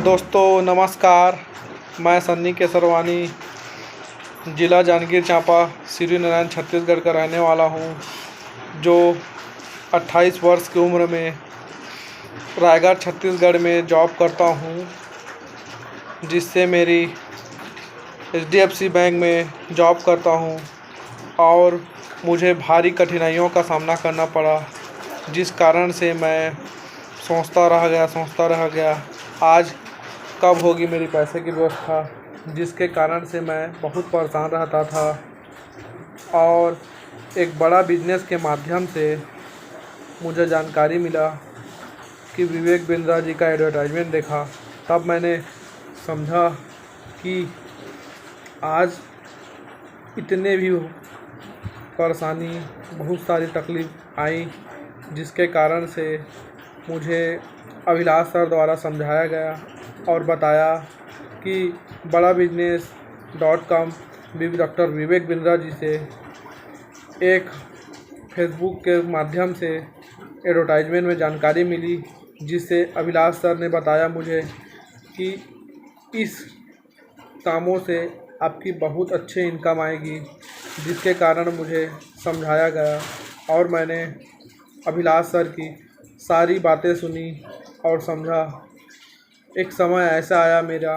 दोस्तों नमस्कार। मैं सन्नी केसरवानी ज़िला जांजगीर चांपा श्री नारायण छत्तीसगढ़ का रहने वाला हूँ, जो 28 वर्ष की उम्र में रायगढ़ छत्तीसगढ़ में जॉब करता हूँ, जिससे मेरी HDFC बैंक में जॉब करता हूँ और मुझे भारी कठिनाइयों का सामना करना पड़ा, जिस कारण से मैं सोचता रह गया आज कब होगी मेरी पैसे की व्यवस्था, जिसके कारण से मैं बहुत परेशान रहता था। और एक बड़ा बिजनेस के माध्यम से मुझे जानकारी मिला कि विवेक बिंद्रा जी का एडवर्टाइजमेंट देखा, तब मैंने समझा कि आज इतने भी परेशानी, बहुत सारी तकलीफ़ आई, जिसके कारण से मुझे अभिलाष सर द्वारा समझाया गया और बताया कि बड़ा बिजनेस.com डॉक्टर विवेक बिंद्रा जी से एक फेसबुक के माध्यम से एडवर्टाइजमेंट में जानकारी मिली, जिससे अभिलाष सर ने बताया मुझे कि इस कामों से आपकी बहुत अच्छी इनकम आएगी, जिसके कारण मुझे समझाया गया और मैंने अभिलाष सर की सारी बातें सुनी और समझा। एक समय ऐसा आया मेरा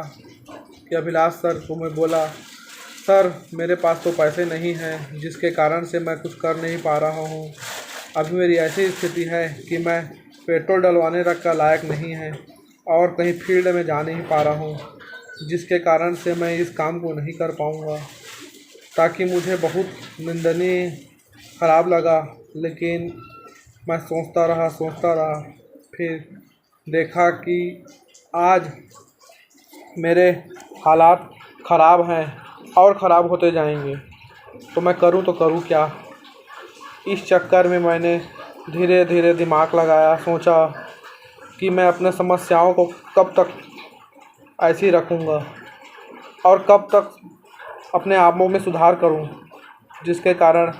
कि अभिलाष सर को मैं बोला, सर मेरे पास तो पैसे नहीं हैं, जिसके कारण से मैं कुछ कर नहीं पा रहा हूँ। अभी मेरी ऐसी स्थिति है कि मैं पेट्रोल डलवाने तक का लायक नहीं है और कहीं फील्ड में जा नहीं पा रहा हूँ, जिसके कारण से मैं इस काम को नहीं कर पाऊँगा। ताकि मुझे बहुत निंदनीय ख़राब लगा, लेकिन मैं सोचता रहा। फिर देखा कि आज मेरे हालात ख़राब हैं और ख़राब होते जाएंगे, तो मैं करूं तो करूं क्या। इस चक्कर में मैंने धीरे धीरे दिमाग लगाया, सोचा कि मैं अपने समस्याओं को कब तक ऐसे ही रखूँगा और कब तक अपने आपों में सुधार करूं, जिसके कारण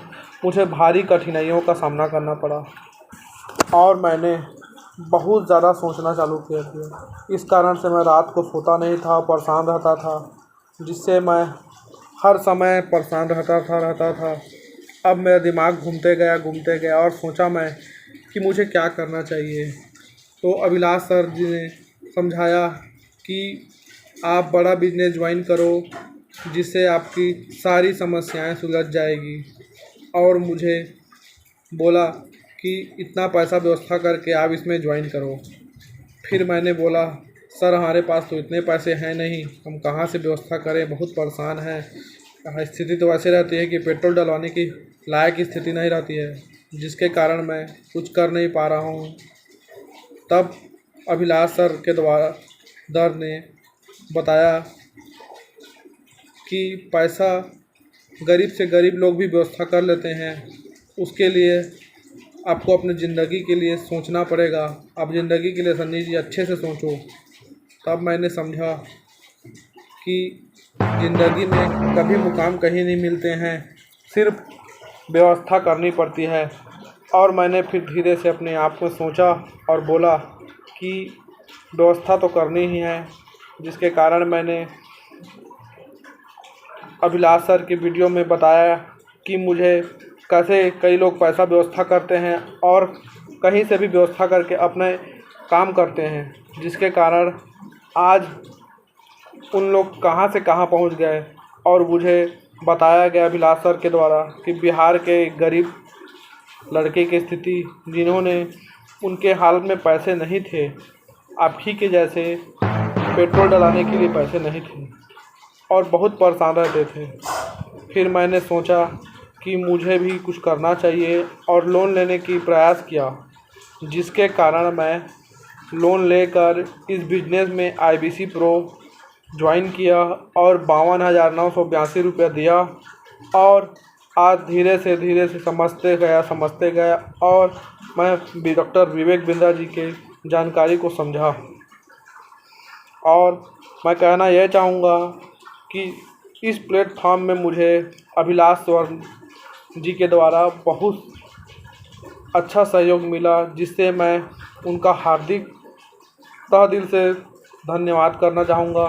मुझे भारी कठिनाइयों का सामना करना पड़ा और मैंने बहुत ज़्यादा सोचना चालू किया था। इस कारण से मैं रात को सोता नहीं था, परेशान रहता था, जिससे मैं हर समय परेशान रहता था। अब मेरा दिमाग घूमते गया और सोचा मैं कि मुझे क्या करना चाहिए। तो अभिलाष सर जी ने समझाया कि आप बड़ा बिजनेस ज्वाइन करो, जिससे आपकी सारी समस्याएं सुलझ जाएगी, और मुझे बोला कि इतना पैसा व्यवस्था करके आप इसमें ज्वाइन करो। फिर मैंने बोला, सर हमारे पास तो इतने पैसे हैं नहीं, हम कहाँ से व्यवस्था करें, बहुत परेशान हैं। स्थिति तो ऐसे रहती है कि पेट्रोल डलवाने की लायक स्थिति नहीं रहती है, जिसके कारण मैं कुछ कर नहीं पा रहा हूँ। तब अभिलाष सर के द्वारा दर ने बताया कि पैसा गरीब से गरीब लोग भी व्यवस्था कर लेते हैं, उसके लिए आपको अपनी ज़िंदगी के लिए सोचना पड़ेगा। आप ज़िंदगी के लिए सन्नी जी अच्छे से सोचो। तब मैंने समझा कि ज़िंदगी में कभी मुकाम कहीं नहीं मिलते हैं, सिर्फ व्यवस्था करनी पड़ती है। और मैंने फिर धीरे से अपने आप को सोचा और बोला कि व्यवस्था तो करनी ही है, जिसके कारण मैंने अभिलाष सर की वीडियो में बताया कि मुझे कैसे कई लोग पैसा व्यवस्था करते हैं और कहीं से भी व्यवस्था करके अपने काम करते हैं, जिसके कारण आज उन लोग कहां से कहां पहुंच गए। और मुझे बताया गया अभिलाष सर के द्वारा कि बिहार के गरीब लड़के की स्थिति, जिन्होंने उनके हालत में पैसे नहीं थे, आप ही के जैसे पेट्रोल डलाने के लिए पैसे नहीं थे और बहुत परेशान रहते थे। फिर मैंने सोचा कि मुझे भी कुछ करना चाहिए और लोन लेने की प्रयास किया, जिसके कारण मैं लोन लेकर इस बिज़नेस में IBC प्रो ज्वाइन किया और 52,982 रुपया दिया। और आज धीरे से समझते गया और मैं डॉक्टर विवेक बिंद्रा जी के जानकारी को समझा। और मैं कहना यह चाहूँगा कि इस प्लेटफॉर्म में मुझे अभिलाष सर जी के द्वारा बहुत अच्छा सहयोग मिला, जिससे मैं उनका हार्दिक तहे दिल से धन्यवाद करना चाहूँगा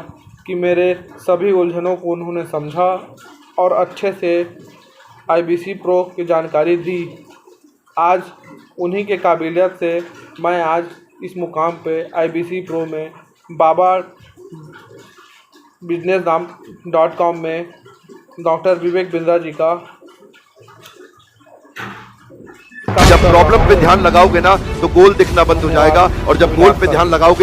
कि मेरे सभी उलझनों को उन्होंने समझा और अच्छे से IBC प्रो की जानकारी दी। आज उन्हीं के काबिलियत से मैं आज इस मुकाम पे IBC प्रो में बाबा business.com में डॉक्टर विवेक बिंद्रा जी का जब प्रॉब्लम पे ध्यान लगाओगे ना तो गोल दिखना बंद हो जाएगा, और जब गोल पे ध्यान लगाओगे